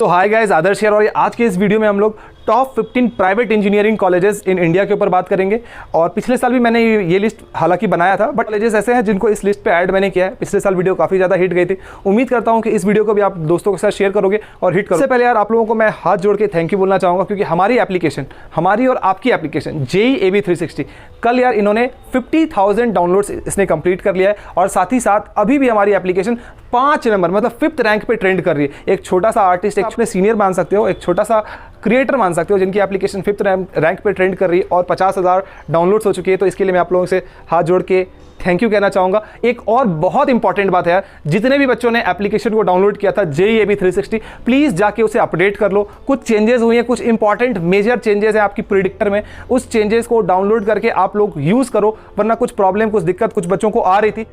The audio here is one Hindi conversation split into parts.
सो हाय गाइस, आदर्श यार, और आज के इस वीडियो में हम लोग top 15 private engineering colleges in India के ऊपर बात करेंगे। और पिछले साल भी मैंने ये लिस्ट हालांकि बनाया था, बट कॉलेजेस ऐसे हैं जिनको इस लिस्ट पे ऐड मैंने किया है। पिछले साल वीडियो काफ़ी ज़्यादा हिट गई थी। उम्मीद करता हूँ कि इस वीडियो को भी आप दोस्तों के साथ शेयर करोगे और हिट करोगे। इससे पहले यार आप लोगों को मैं हाथ जोड़ के थैंक यू बोलना चाहूँगा, क्योंकि हमारी एप्लीकेशन, हमारी और आपकी एप्लीकेशन JEE AB 360 कल यार इन्होंने 50,000 डाउनलोड्स इसने कंप्लीट कर लिया है। और साथ ही साथ अभी भी हमारी एप्लीकेशन 5 नंबर मतलब 5th रैंक पे ट्रेंड कर रही है। एक छोटा सा आर्टिस्ट, एक अपने सीनियर मान सकते हो, एक छोटा सा क्रिएटर मान सकते हो, जिनकी एप्लीकेशन 5th रैंक पे ट्रेंड कर रही है और 50,000 डाउनलोड्स हो चुकी है। तो इसके लिए मैं आप लोगों से हाथ जोड़ के थैंक यू कहना चाहूँगा। एक और बहुत इंपॉर्टेंट बात है यार, जितने भी बच्चों ने एप्लीकेशन को डाउनलोड किया था JEE AB 360, प्लीज़ जाके उसे अपडेट कर लो। कुछ चेंजेस हुए हैं, कुछ इंपॉर्टेंट मेजर चेंजेस हैं आपकी प्रिडिक्टर में। उस चेंजेस को डाउनलोड करके आप लोग यूज़ करो, वरना कुछ प्रॉब्लम, कुछ दिक्कत कुछ बच्चों को आ रही थी।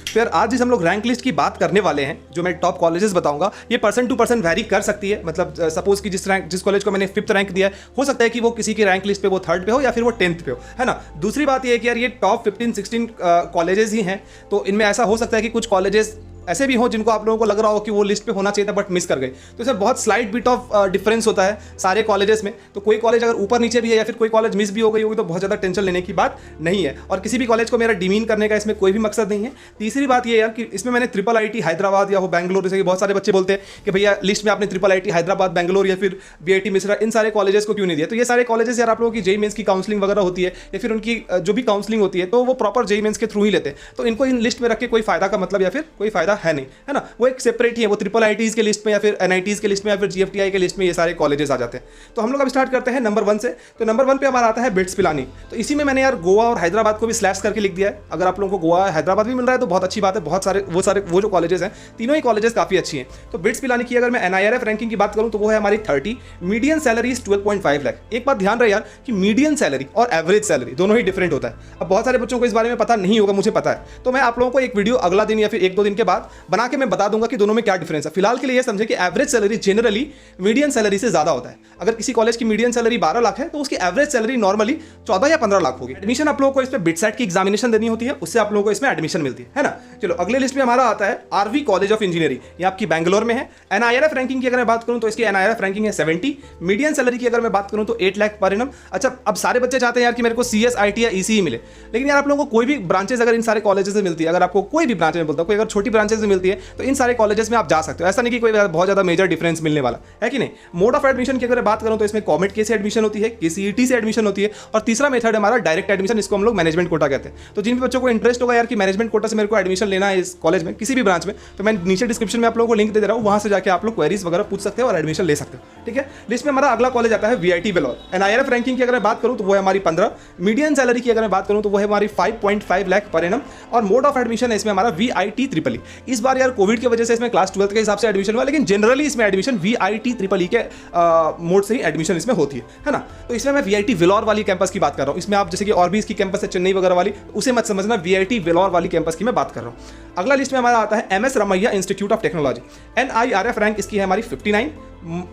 फिर आज जिस हम लोग रैंक लिस्ट की बात करने वाले हैं, जो मैं टॉप कॉलेजेस बताऊंगा, ये पर्सन टू पर्सन वैरी कर सकती है। मतलब सपोज कि जिस कॉलेज को मैंने 5th रैंक दिया है, हो सकता है कि वो किसी की रैंक लिस्ट पे वो 3rd पे हो या फिर वो 10th पे हो, है ना। दूसरी बात ये है कि यार ये टॉप 15-16 कॉलेजेस ही हैं, तो इनमें ऐसा हो सकता है कि कुछ कॉलेजेस ऐसे भी हो जिनको आप लोगों को लग रहा हो कि वो लिस्ट पे होना चाहिए था बट मिस कर गए। तो इसमें बहुत स्लाइट बिट ऑफ डिफरेंस होता है सारे कॉलेजेस में। तो कोई कॉलेज अगर ऊपर नीचे भी है या फिर कोई कॉलेज मिस भी हो गई होगी तो बहुत ज़्यादा टेंशन लेने की बात नहीं है। और किसी भी कॉलेज को मेरा डिमीन करने का इसमें कोई भी मकसद नहीं है। तीसरी बात ये यार कि इसमें मैंने IIIT हैदराबाद या हो बैंगलोर, जैसे कि बहुत सारे बच्चे बोलते हैं कि भैया लिस्ट में आपने IIIT हैदराबाद, बैंगलोर या फिर BIT मिश्रा, इन सारे कॉलेजेस को क्यों नहीं दिया। तो ये सारे कॉलेजेस यार आप लोगों की JEE मेंस की काउंसलिंग वगैरह होती है या फिर उनकी जो भी काउंसलिंग होती है तो वो प्रॉपर JEE मेंस के थ्रू ही लेते हैं। तो इनको इन लिस्ट में रख के कोई फायदा का मतलब या फिर कोई फायदा है नहीं, है ना। वो एक सेपरेट ही है, वो IIITs के लिस्ट में या फिर NITs के लिस्ट में या फिर GFTI के लिस्ट में ये सारे कॉलेजेस आ जाते हैं। तो हम लोग अब स्टार्ट करते हैं नंबर 1 से। तो नंबर 1 पे हमारा आता है बिट्स पिलानी। तो इसी में मैंने यार गोवा और हैदराबाद को भी स्लैश करके लिख दिया है। अगर आप लोगों को गोवा हैदराबाद भी मिल रहा है तो बहुत अच्छी बात है। बहुत सारे वो जो कॉलेजेस हैं, तीनों ही कॉलेजेस काफी अच्छी हैं। तो बिट्स पिलानी की अगर मैं NIRF रैंकिंग की बात करूं तो वो है हमारी 30। Median salary is 12.5 lakh. एक बात ध्यान रहे यार कि मीडियन सैलरी और एवरेज सैलरी दोनों ही डिफरेंट होता है। अब बहुत सारे बच्चों को इस बारे में पता नहीं होगा, मुझे पता है। तो मैं आप लोगों को एक वीडियो अगला दिन या फिर 1-2 दिन के बाद बना के मैं बता दूंगा कि दोनों में क्या डिफरेंस है। फिलहाल के लिए समझे कि average salary generally median salary से ज्यादा होता है। अगर किसी कॉलेज की मीडियन सैलरी 12 लाख है तो उसकी एवरेज सैलरी नॉर्मली 14 या 15 लाख होगी। एडमिशन आप लोगों को इसमें बिटसेट की एग्जामिनेशन देनी होती है, उससे आप लोगों को इसमें एडमिशन मिलती है ना। चलो अगले लिस्ट में हमारा आता है RV कॉलेज ऑफ इंजीनियरिंग। ये आपकी बैंगलोर में है। NIRF रैंकिंग की अगर मैं बात करूं तो इसकी NIRF रैंकिंग है 70। मीडियन सैलरी की अगर मैं बात करूं तो 8 लाख पर एनम। अच्छा, अब सारे बच्चे चाहते हैं यार कि मेरे को CS, IT या ECE मिले, लेकिन यार आप लोगों को कोई भी ब्रांचेस अगर इन सारे कॉलेजेस से मिलती है, अगर आपको कोई भी ब्रांच में बोलता कोई अगर छोटी ब्रांचेस से मिलती है तो इन सारे कॉलेजेस में आप जा सकते हो। ऐसा नहीं कि कोई बहुत ज्यादा मेजर डिफरेंस मिलने वाला है कि नहीं। मोड ऑफ एडमिशन की अगर बात करूं तो इसमें कॉमेट के से एडमिशन होती है, KCET से एडमिशन होती है, और तीसरा मेथड हमारा डायरेक्ट एडमिशन, इसको हम लोग मैनेजमेंट कोटा कहते हैं। तो जिन भी बच्चों को इंटरेस्ट होगा यार कि मैनेजमेंट कोटा से मेरे को एडमिशन लेना है इस कॉलेज में, किसी भी ब्रांच में, तो मैं नीचे डिस्क्रिप्शन में आप लोगों को लिंक दे रहा हूं, वहां से जाकर आप लोग क्वेरीज वगैरह पूछ सकते हो और एडमिशन ले सकते हो। ठीक है। लिस्ट में हमारा अगला कॉलेज आता है VIT वेलोर। NIRF रैंकिंग की अगर मैं बात करूं तो वो है हमारी 15। मीडियन सैलरी की अगर मैं बात करूं तो वो है हमारी 5.5 लाख पर एनम। और मोड ऑफ एडमिशन है इसमें हमारा VIT ट्रिपल। इस बार यार कोविड की वजह से इसमें क्लास 12 के हिसाब से एडमिशन हुआ, लेकिन जनरली इसमें एडमिशन VIT ट्रिपल के मोड से ही एडमिशन इसमें होती है ना। तो इसमें मैं VIT वेलोर वाली कैंपस की बात कर रहा हूं। इसमें आप जैसे कि और भी इसकी कैंपस है चेन्नई वगैरह वाली, उसे मत समझना, VIT वेलोर वाली कैंपस की मैं बात कर रहा हूं। अगला लिस्ट में हमारा आता है MS Ramaiah institute of technology. NIRF rank इसकी है हमारी 59।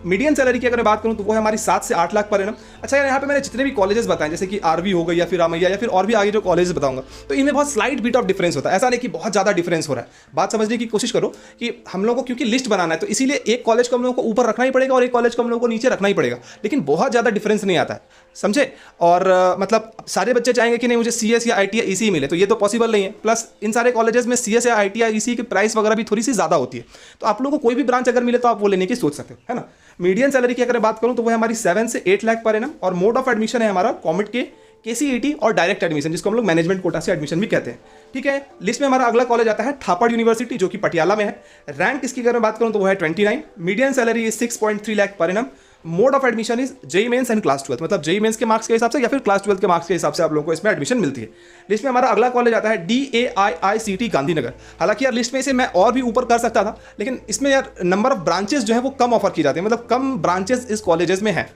मीडियन सैलरी की अगर मैं बात करूं तो वो है हमारी 7 से 8 लाख पर एनम। अच्छा यार, यहाँ पे मैंने जितने भी कॉलेजेस बताए, जैसे कि RV हो गई या फिर रामैया या फिर और भी आगे जो कॉलेजेस बताऊंगा, तो इनमें बहुत स्लाइट बिट ऑफ डिफरेंस होता है। ऐसा नहीं कि बहुत ज्यादा डिफरेंस हो रहा है। बात समझने की कोशिश करो कि हम लोगों को क्योंकि लिस्ट बनाना है तो इसीलिए एक कॉलेज को हम लोगों को ऊपर रखना ही पड़ेगा और एक कॉलेज को हम लोगों को नीचे रखना ही पड़ेगा, लेकिन बहुत ज्यादा डिफरेंस नहीं आता है, समझे। और मतलब सारे बच्चे चाहेंगे कि नहीं मुझे CS या IT या ECE मिले, तो ये तो पॉसिबल नहीं है। प्लस इन सारे कॉलेजेस में CS या IT या ECE की प्राइस वगैरह भी थोड़ी सी ज्यादा होती है। तो आप लोगों को कोई भी ब्रांच अगर मिले तो आप वो लेने की सोच सकते हो, है ना। मीडियन सैलरी की अगर बात करूं तो वो है हमारी 7 से 8 लाख पर एनम। और मोड ऑफ एडमिशन है हमारा कॉमेट के, KCET और डायरेक्ट एडमिशन, जिसको हम लोग मैनेजमेंट कोटा से एडमिशन भी कहते हैं। ठीक है। लिस्ट में हमारा अगला कॉलेज आता है थापड़ यूनिवर्सिटी, जो कि पटियाला में है। रैंक इसकी अगर मैं बात करूं तो वो है 29। मीडियन सैलरी इज 6.3 लाख पर annum. Mode of admission is JEE mains and class 12, मतलब JEE मेंस के मार्क्स के हिसाब से या फिर क्लास 12 के मार्क्स के हिसाब से आप लोगों को इसमें एडमिशन मिलती है। लिस्ट में हमारा अगला कॉलेज आता है DAIICT गांधीनगर। हालांकि यार लिस्ट में इसे मैं और भी ऊपर कर सकता था, लेकिन इसमें यार नंबर ऑफ ब्रांचेस जो है वो कम ऑफर की जाती है, मतलब कम ब्रांचेस इस कॉलेजेस में है,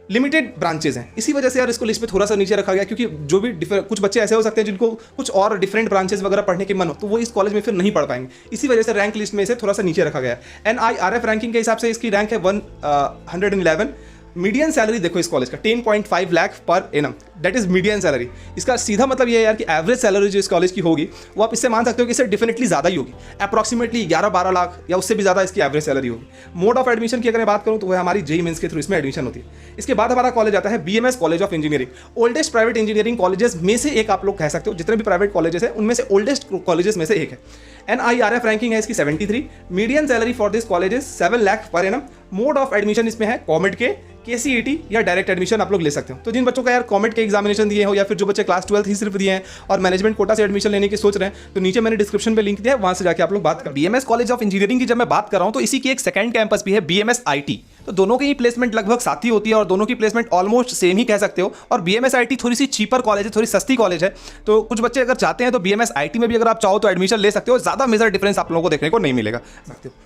लिमिटेड ब्रांचेज हैं। इसी वजह से यार इसको लिस्ट में थोड़ा सा नीचे रखा गया, क्योंकि जो भी कुछ बच्चे ऐसे हो सकते हैं जिनको कुछ और डिफरेंट ब्रांचेज वगैरह पढ़ने के मन हो, तो वो इस कॉलेज में फिर नहीं पढ़ पाएंगे। इसी वजह से रैंक लिस्ट में इसे थोड़ा सा नीचे रखा गया है। NIRF रैंकिंग के हिसाब से इसकी रैंक है 111। मीडियन सैलरी देखो इस कॉलेज का 10.5 lakh per annum, that is median salary. इसका सीधा मतलब ये है यार कि एवरेज सैलरी जो इस कॉलेज की होगी वो आप इससे मान सकते हो कि इससे डेफिनेटली ज़्यादा ही होगी, अप्रॉक्सीमेटली 11-12 लाख या उससे भी ज़्यादा इसकी एवरेज सैलरी होगी। मोड ऑफ एडमिशन की अगर मैं बात करूँ तो वह हमारी जेईई मेंस के थ्रू इसमें एडमिशन होती है। इसके बाद हमारा कॉलेज आता है BMS college of engineering. Oldest private engineering colleges में से एक आप लोग कह सकते हो, जितने भी प्राइवेट कॉलेजेस हैं उनमें से ओल्डेस्ट कॉलेजेस में से एक है। NIRF रैंकिंग है इसकी 73। Median salary for this college is 7 lakh पर एनम। मोड ऑफ एडमिशन इसमें है कॉमेड के, KCET या डायरेक्ट एडमिशन आप लोग ले सकते हो। तो जिन बच्चों का यार कॉमेड के एग्जामिनेशन दिए हो या फिर जो बच्चे क्लास 12 ही सिर्फ दिए हैं और मैनेजमेंट कोटा से एडमिशन लेने की सोच रहे हैं, तो नीचे मैंने डिस्क्रिप्शन में लिंक दिया है, वहां से जाके आप लोग बात कर। BMS कॉलेज ऑफ इंजीनियरिंग की जब मैं बात कर रहा हूं तो इसी की एक सेकंड कैंपस भी है BMS IT। तो दोनों की प्लेसमेंट लगभग साथ ही होती है और दोनों की प्लेसमेंट ऑलमोस्ट सेम ही कह सकते हो। और BMS IT थोड़ी सी चीपर कॉलेज है, थोड़ी सस्ती कॉलेज है। तो कुछ बच्चे अगर चाहते हैं तो BMS IT में भी अगर आप चाहो तो एडमिशन ले सकते हो, ज़्यादा मेजर डिफरेंस आप लोगों को देखने को नहीं मिलेगा।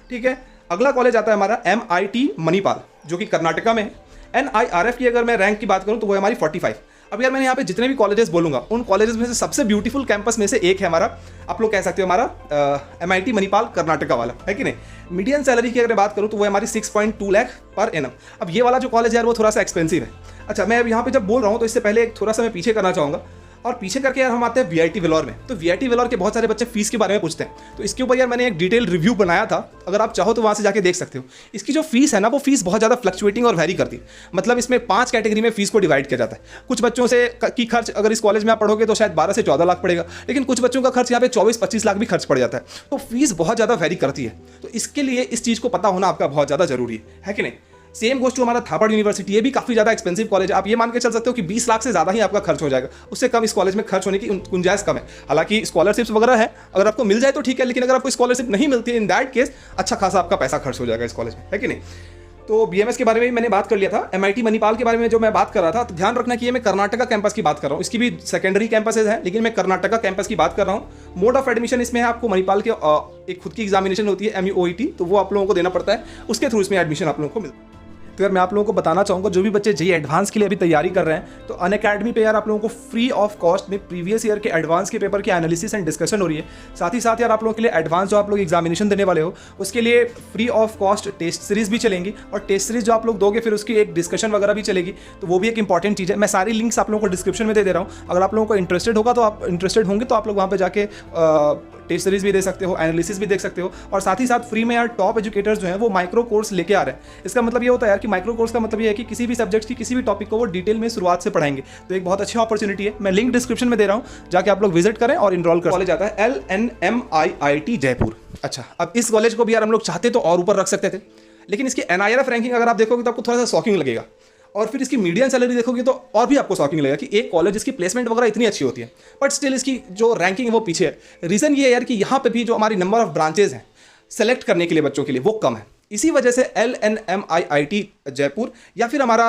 ठीक है, अगला कॉलेज आता है हमारा MIT मणिपाल, जो कि कर्नाटका में है। NIRF की अगर मैं रैंक की बात करूं तो वो है हमारी 45। अब यार मैंने यहाँ पे जितने भी कॉलेजेस बोलूंगा उन कॉलेजेस में से सबसे ब्यूटीफुल कैंपस में से एक है हमारा, आप लोग कह सकते हो हमारा MIT मणिपाल कर्नाटका वाला, है कि नहीं। मीडियन सैलरी की अगर बात करूँ तो वो है हमारी 6.2 लाख पर एनम। अब ये वाला जो कॉलेज है यार वो थोड़ा सा एक्सपेंसिव है। अच्छा, मैं अब यहाँ पे जब बोल रहा हूँ तो इससे पहले एक थोड़ा सा मैं पीछे करना चाहूँगा, और पीछे करके यार हम आते हैं VIT वेलोर में। तो VIT वेलोर के बहुत सारे बच्चे फीस के बारे में पूछते हैं, तो इसके ऊपर यार मैंने एक डिटेल रिव्यू बनाया था, अगर आप चाहो तो वहाँ से जाके देख सकते हो। इसकी जो फीस है ना वो फीस बहुत ज़्यादा फ्लक्चुएटिंग और वेरी करती है। मतलब इसमें 5 कैटेगरी में फीस को डिवाइड किया जाता है। कुछ बच्चों से की खर्च अगर इस कॉलेज में आप पढ़ोगे तो शायद 12 से 14 लाख पड़ेगा, लेकिन कुछ बच्चों का खर्च यहाँ पे 24-25 लाख भी खर्च पड़ जाता है। तो फीस बहुत ज़्यादा वेरी करती है, तो इसके लिए इस चीज़ को पता होना आपका बहुत ज़्यादा जरूरी है कि नहीं। सेम गोष्ट हमारा थापड़ यूनिवर्सिटी, ये भी काफ़ी ज़्यादा एक्सपेंसिव कॉलेज है। आप ये मान के चल सकते हो कि 20 लाख से ज़्यादा ही आपका खर्च हो जाएगा, उससे कम इस कॉलेज में खर्च होने की गुंजाइश कम है। हालांकि स्कॉलरशिप्स वगैरह है, अगर आपको मिल जाए तो ठीक है, लेकिन अगर आपको स्कॉलरशिप नहीं मिलती है इन दैट केस अच्छा खासा आपका पैसा खर्च हो जाएगा इस कॉलेज में, है कि नहीं। तो BMS के बारे में भी मैंने बात कर लिया था। MIT मणिपाल के बारे में जो मैं बात कर रहा था, तो ध्यान रखना कि ये मैं कर्नाटका कैंपस की बात कर रहा हूँ। इसकी भी सेकेंडरी कैंपसेज हैं, लेकिन मैं कर्नाटका कैंपस की बात कर रहा हूँ। मोड ऑफ एडमिशन इसमें है आपको मणिपाल के एक खुद की एग्जामिनेशन होती है MUOET, तो वो आप लोगों को देना पड़ता है, उसके थ्रू इसमें एडमिशन आप लोगों को मिलता है। तो यार मैं आप लोगों को बताना चाहूँगा, जो भी बच्चे जेईई एडवांस के लिए अभी तैयारी कर रहे हैं, तो अनअकैडमी पे यार आप लोगों को फ्री ऑफ कॉस्ट में प्रीवियस ईयर के एडवांस के पेपर की एनालिसिस एंड डिस्कशन हो रही है। साथ ही साथ यार आप लोगों के लिए एडवांस जो आप लोग एग्जामिनेशन देने वाले हो उसके लिए free of cost test series भी चलेंगी, और टेस्ट सीरीज जो आप लोग दोगे फिर उसकी एक डिस्कशन वगैरह भी चलेगी। तो वो भी एक इंपॉर्टेंट चीज़ है। मैं सारी लिंक्स आप लोगों को डिस्क्रिप्शन में दे रहा हूँ। अगर आप लोगों को इंटरेस्टेड होगा तो आप इंटरेस्टेड होंगे तो आप लोग वहाँ पर जाके टेस्ट सीरीज भी दे सकते हो, एनालिसिस भी देख सकते हो, और साथ ही साथ फ्री में यार टॉप एजुकेटर्स जो हैं वो माइक्रो कोर्स लेके आ रहे हैं। इसका मतलब ये होता है यार कि माइक्रो कोर्स का मतलब ये है कि किसी भी सब्जेक्ट की किसी भी टॉपिक को वो डिटेल में शुरुआत से पढ़ाएंगे। तो एक बहुत अच्छी अपॉर्चुनिटी है, मैं लिंक डिस्क्रिप्शन में दे रहा हूँ, जाके आप लोग विजिट करें और इनरोल करें। कॉलेज आता है LNMIIT जयपुर। अच्छा, अब इस कॉलेज को भी यार हम लोग चाहते तो और ऊपर रख सकते थे, लेकिन इसकी NIRF रैंकिंग अगर आप देखोगे तो आपको थोड़ा सा शॉकिंग लगेगा, और फिर इसकी मीडियन सैलरी देखोगे तो और भी आपको शॉकिंग लगेगा कि एक कॉलेज इसकी प्लेसमेंट वगैरह इतनी अच्छी होती है, बट स्टिल इसकी जो रैंकिंग है वो पीछे है। रीज़न ये है यार कि यहाँ पे भी जो हमारी नंबर ऑफ ब्रांचेज हैं सेलेक्ट करने के लिए बच्चों के लिए वो कम है। इसी वजह से LNMIIT जयपुर या फिर हमारा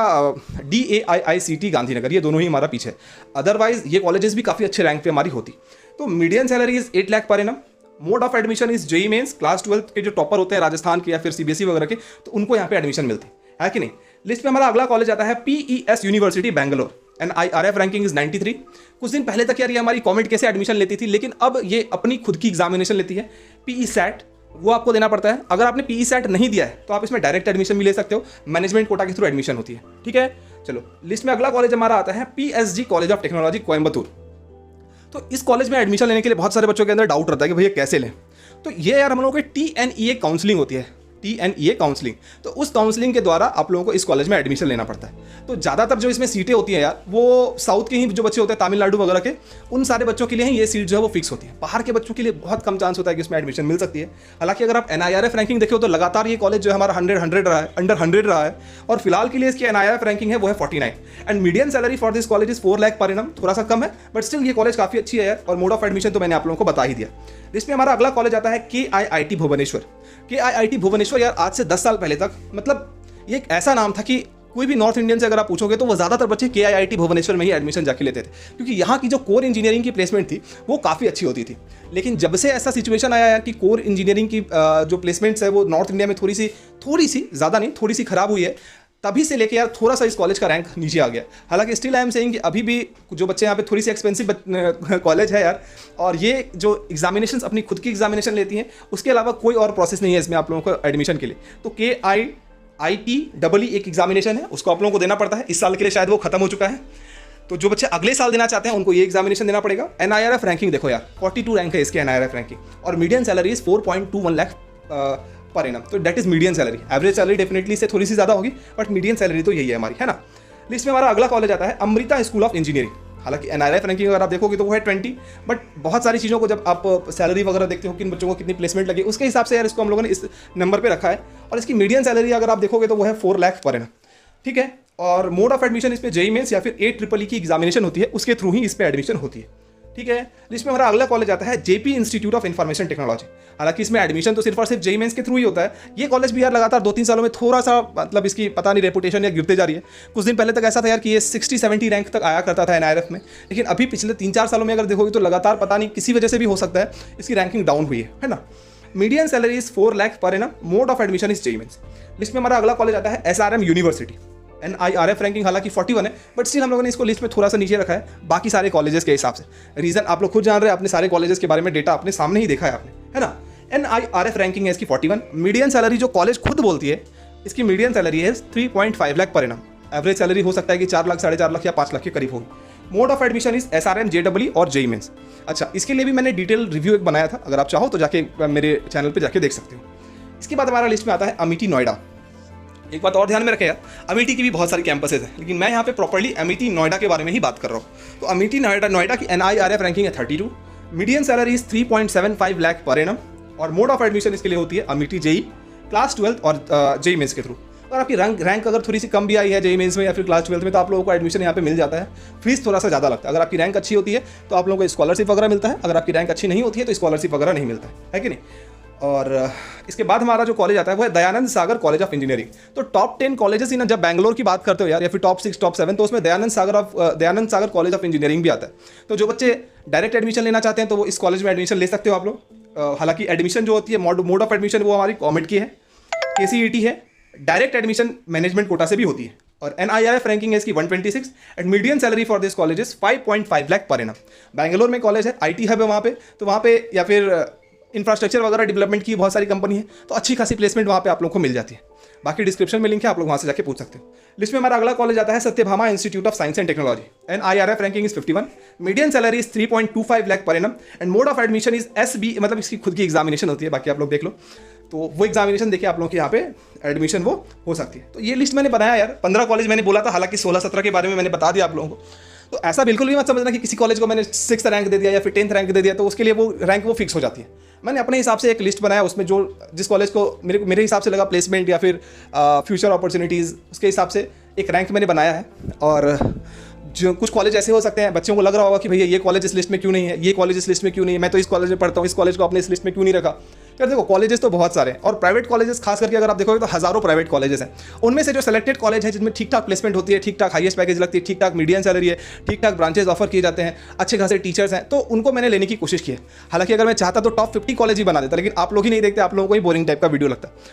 DAIICT गांधीनगर, ये दोनों ही हमारा पीछे है। अदरवाइज ये कॉलेजेस भी काफ़ी अच्छे रैंक पे हमारी होती। तो मीडियन सैलरी इज 8 लाख पर annum. Mode of admission is JEE mains. Class 12 के जो टॉपर होते हैं राजस्थान के या फिर CBSE वगैरह के, तो उनको यहाँ पे एडमिशन मिलती है कि नहीं। लिस्ट में हमारा अगला कॉलेज आता है PES university Bangalore. NIRF ranking is 93। कुछ दिन पहले तक यार ये हमारी कॉमेड कैसे एडमिशन लेती थी, लेकिन अब ये अपनी खुद की एग्जामिनेशन लेती है। PE SAT वो आपको देना पड़ता है। अगर आपने PE SAT नहीं दिया है तो आप इसमें डायरेक्ट एडमिशन भी ले सकते हो, मैनेजमेंट कोटा के थ्रू एडमिशन होती है, ठीक है। चलो, लिस्ट में अगला कॉलेज हमारा आता है PSG college of technology Coimbatore. तो इस कॉलेज में एडमिशन लेने के लिए बहुत सारे बच्चों के अंदर डाउट रहता है कि भैया कैसे लें। तो ये यार हम लोगों की TNEA काउंसलिंग होती है, TNEA काउंसलिंग। तो उस काउंसलिंग के द्वारा आप लोगों को इस कॉलेज में एडमिशन लेना पड़ता है। तो ज़्यादातर जो इसमें सीटें होती हैं यार वो साउथ के ही जो बच्चे होते हैं, तमिलनाडु वगैरह के, उन सारे बच्चों के लिए ही ये सीट जो है वो फिक्स होती है। बाहर के बच्चों के लिए बहुत कम चांस होता है कि इसमें एडमिशन मिल सकती है। हालांकि अगर आप NIRF रैंकिंग देखो तो लगातार ये कॉलेज जो है हमारा 100 रहा है, अंडर 100 रहा है, और फिलहाल के लिए इसकी NIRF रैंकिंग है वो है 49। And median salary for this college is 4 lakh per annum, थोड़ा सा कम है, बट स्टिल ये कॉलेज काफ़ी अच्छी है यार। और मोड ऑफ एडमिशन तो मैंने आप लोगों को बता ही दिया। इसमें हमारा अगला कॉलेज आता है KIIT भुवनेश्वर। KIIT भुवनेश्वर यार आज से 10 साल पहले तक, मतलब ये एक ऐसा नाम था कि कोई भी नॉर्थ इंडियन से अगर आप पूछोगे तो वो ज़्यादातर बच्चे KIIT भुवनेश्वर में ही एडमिशन जाके लेते थे, क्योंकि यहाँ की जो कोर इंजीनियरिंग की प्लेसमेंट थी वो काफ़ी अच्छी होती थी। लेकिन जब से ऐसा सिचुएशन आया है कि कोर इंजीनियरिंग की जो प्लेसमेंट्स है वो नॉर्थ इंडिया में थोड़ी सी ज़्यादा नहीं, थोड़ी सी खराब हुई है, तभी से लेके यार थोड़ा सा इस कॉलेज का रैंक नीचे आ गया। हालांकि स्टिल आई एम सेइंग कि अभी भी जो बच्चे यहाँ पे थोड़ी सी एक्सपेंसिव कॉलेज है यार, और ये जो एग्जामिनेशन अपनी खुद की एग्जामिनेशन लेती हैं, उसके अलावा कोई और प्रोसेस नहीं है इसमें आप लोगों को एडमिशन के लिए। तो ITEE एक एग्जामिनेशन है, उसको आप लोगों को देना पड़ता है। इस साल के लिए शायद वो खत्म हो चुका है, तो जो बच्चे अगले साल देना चाहते हैं उनको ये एग्जामिनेशन देना पड़ेगा। NIRF रैंकिंग देखो यार, 42 रैंक है इसके NIRF रैंकिंग, और मीडियन सैलरी इज 4.21 लाख पर एनम। तो that is median salary. Average salary definitely से थोड़ी सी ज़्यादा होगी, बट मीडियन सैलरी तो यही है हमारी, है ना। लिस्ट में हमारा अगला कॉलेज आता है अमृता स्कूल ऑफ इंजीनियरिंग। हालांकि NIRF रैंकिंग अगर आप देखोगे तो वो है 20, बट बहुत सारी चीज़ों को जब आप सैलरी वगैरह देखते हो, किन बच्चों को कितनी प्लेसमेंट लगी, उसके हिसाब से यार इसको हम लोगों ने इस नंबर पे रखा है। और इसकी मीडियन सैलरी अगर आप देखोगे तो वो है 4 लाख पर एनम, ठीक है। और मोड ऑफ एडमिशन इस पे JEE मेंस या फिर AEEE की एग्जामिनेशन होती है, उसके थ्रू ही इस पे एडमिशन होती है, ठीक है। लिस्ट में हमारा अगला कॉलेज आता है JP institute of information technology. हालांकि इसमें एडमिशन तो सिर्फ और सिर्फ JEE मेंस के थ्रू ही होता है। ये कॉलेज भी यार लगातार 2-3 सालों में थोड़ा सा मतलब इसकी पता नहीं रेपुटेशन या गिरते जा रही है। कुछ दिन पहले तक ऐसा था यार कि ये 60-70 रैंक तक आया करता था NIRF में, लेकिन अभी पिछले 3-4 सालों में अगर देखोगे तो लगातार पता नहीं किसी वजह से भी हो सकता है इसकी रैंकिंग डाउन हुई है ना। मीडियन सैलरी इज 4 लाख पर annum. Mode of admission is JEE mains. List में हमारा अगला कॉलेज आता है SRM यूनिवर्सिटी। NIRF रैंकिंग हालांकि 41 है, बट स्टिल हम लोगों ने इसको लिस्ट में थोड़ा सा नीचे रखा है बाकी सारे कॉलेजेस के हिसाब से। रीजन आप लोग खुद जान रहे हैं, अपने सारे कॉलेजेस के बारे में डेटा अपने सामने ही देखा है आपने, है ना। NIRF रैंकिंग है इसकी 41। मीडियन सैलरी जो कॉलेज खुद बोलती है, इसकी मीडियन सैलरी है 3.5 lakh per annum. Average salary हो सकता है कि 4 लाख, 4.5 लाख या 5 लाख के करीब होगी। Mode of admission is SRM JEE और JEE मेंस। अच्छा, इसके लिए भी मैंने डिटेल रिव्यू एक बनाया था, अगर आप चाहो तो जाके मेरे चैनल पर जाके देख सकते हो। इसके बाद हमारा लिस्ट में आता है अमेठी नोएडा। एक बात और ध्यान में रखें यार, अमेठी की भी बहुत सारी कैंपसेस हैं, लेकिन मैं यहाँ पे प्रॉपर्ली अमेठी नोएडा के बारे में ही बात कर रहा हूँ। तो अमेठी नोएडा की NIRF रैंकिंग है 32। Median salary is 3.75 lakh per annum, और मोड ऑफ एडमिशन इसके लिए होती है अमेठी JEE, क्लास 12 और JEE मेंस के थ्रू। और आपकी रैंक अगर थोड़ी सी कम भी आई है JEE मेंस में या फिर क्लास 12 में, तो आप लोगों को एडमिशन यहाँ पे मिल जाता है। फीस थोड़ा सा ज़्यादा लगता है। अगर आपकी रैंक अच्छी होती है तो आप लोगों को स्कॉलरशिप वगैरह मिलता है, अगर आपकी रैंक अच्छी नहीं होती है तो स्कॉलरशिप वगैरह नहीं मिलता है कि नहीं। और इसके बाद हमारा जो कॉलेज आता है वो है दयानंद सागर कॉलेज ऑफ इंजीनियरिंग। तो टॉप 10 कॉलेजेस ही ना, जब बैंगलोर की बात करते हो यार, या फिर टॉप 6 टॉप 7, तो उसमें दयानंद सागर कॉलेज ऑफ इंजीनियरिंग भी आता है। तो जो बच्चे डायरेक्ट एडमिशन लेना चाहते हैं तो वो इस कॉलेज में एडमिशन ले सकते हो आप लोग। हालांकि एडमिशन जो होती है, मोड ऑफ एडमिशन वो हमारी कॉमेट की है, KCET है, डायरेक्ट एडमिशन मैनेजमेंट कोटा से भी होती है। और NIRF रैंकिंग है इसकी 126 and median salary for this college is 5.5 lakh per annum. Bangalore में कॉलेज है, IT हब है वहाँ पे, तो वहाँ पे या फिर इंफ्रास्ट्रक्चर वगैरह डेवलपमेंट की बहुत सारी कंपनी है, तो अच्छी खासी प्लेसमेंट वहाँ पे आप लोगों को मिल जाती है। बाकी डिस्क्रिप्शन में लिंक है, आप लोग वहाँ से जाके पूछ सकते हो। लिस्ट में हमारा अगला कॉलेज आता है Satyabhama institute of science and technology. NIRF ranking is 51। Median salary is 3.25 lakh per annum and mode of admission is SB, मतलब इसकी खुद की एग्जामिनेशन होती है, बाकी आप लोग देख लो। तो वो एग्जामिनेशन देखिए आप लोगों के यहाँ पे एडमिशन वो हो सकती है। तो ये लिस्ट मैंने बनाया यार, 15 कॉलेज मैंने बोला था, हालांकि 16-17 के बारे में मैंने बता दिया आप लोगों को। तो ऐसा बिल्कुल भी मत समझना कि किसी कॉलेज को मैंने 6th रैंक दे दिया या फिर 10th रैंक दे दिया तो उसके लिए वो रैंक वो फिक्स हो जाती है। मैंने अपने हिसाब से एक लिस्ट बनाया, उसमें जो जिस कॉलेज को मेरे हिसाब से लगा प्लेसमेंट या फिर फ्यूचर अपॉर्चुनिटीज़, उसके हिसाब से एक रैंक मैंने बनाया है। और जो कुछ कॉलेज ऐसे हो सकते हैं, बच्चों को लग रहा होगा कि भैया ये कॉलेज इस लिस्ट में क्यों नहीं है, ये कॉलेज इस लिस्ट में क्यों नहीं है, मैं तो इस कॉलेज में पढ़ता हूँ, इस कॉलेज को अपने इस लिस्ट में क्यों नहीं रखा। यार देखो, कॉलेजेस तो बहुत सारे हैं, और प्राइवेट कॉलेजेस खास करके अगर आप देखोगे तो हज़ारों प्राइवेट कॉलेजेस हैं। उनमें से जो सेलेक्टेड कॉलेज है जिसमें ठीक ठाक प्लेसमेंट होती है, ठीक ठाक हाईएस्ट पैकेज लगती है, ठीक ठाक मीडियन सैलरी है, ठीक ठाक ब्रांचेस ऑफर किए जाते हैं, अच्छे खासे टीचर्स हैं, तो उनको मैंने लेने की कोशिश की है। हालांकि अगर मैं चाहता तो टॉप 50 कॉलेज ही बना देता, लेकिन आप लोग ही नहीं देखते, आप लोगों को ही बोरिंग टाइप का वीडियो लगता है।